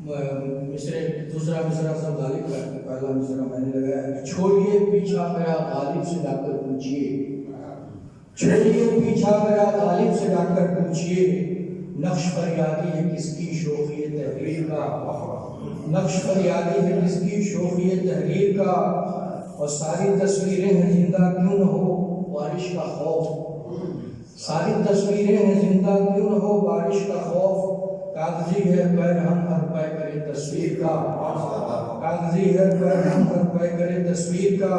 دوسرا مصرع سب غالب کا پہلا مصرع میں نے لگایا کہ چھوڑیے پیچھا میرا غالب سے جا کر پوچھیے، چھوڑیے پیچھا میرا غالب سے جا کر پوچھیے، نقش فریادی ہے کس کی شوخی تحریر کا، نقش فریادی ہے کس کی شوخی تحریر کا، اور ساری تصویریں ہیں زندہ کیوں نہ ہو بارش کا خوف، ساری تصویریں ہیں زندہ کیوں نہ ہو بارش کا خوف، کاغذی ہے پیرہن ہر پے کرے تصویر کا، کاغذی ہے پیرہن ہر پے کرے تصویر کا،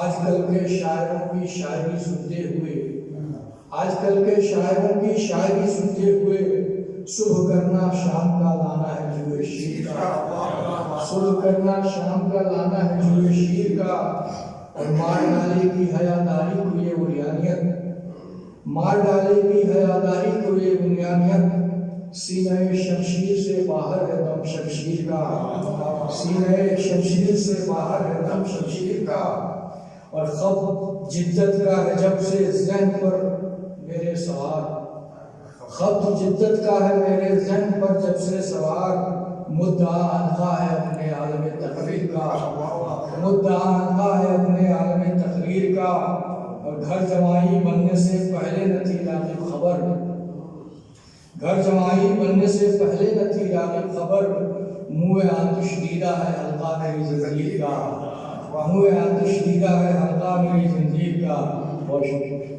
آج کل کے شاعروں کی شاعری سنتے ہوئے، آج کل کے شاعروں کی شاعری سنتے ہوئے، صبح کرنا شام کا لانا ہے جوئے شیر کا، صبح کرنا شام کا لانا ہے جوئے شیر کا، اور مار ڈالے کی حیاداری کو یہ بنیانیت، مار ڈالے کی حیاداری کو یہ بنیانیت، سینہ شمشیر سے باہر ہے دم شمشیر کا، سینہ شمشیر سے باہر ہے دم شمشیر کا، اور خط جدت کا ہے جب سے ذہن پر میرے سوار، خط جدت کا ہے میرے ذہن پر جب سے سوار، مدعا عنقا ہے اپنے عالم تقریر کا، مدعا عنقا ہے اپنے عالم تقریر کا، اور گھر جمائی بننے سے پہلے نہ تھی راغب خبر، گھر جمائی بننے سے پہلے نہ تھی راغب خبر، منہ آتش دیدہ ہے حلقہ میری زنجیر کا، منہ آتش دیدہ ہے حلقہ میری زنجیر کا، بہت شکریہ۔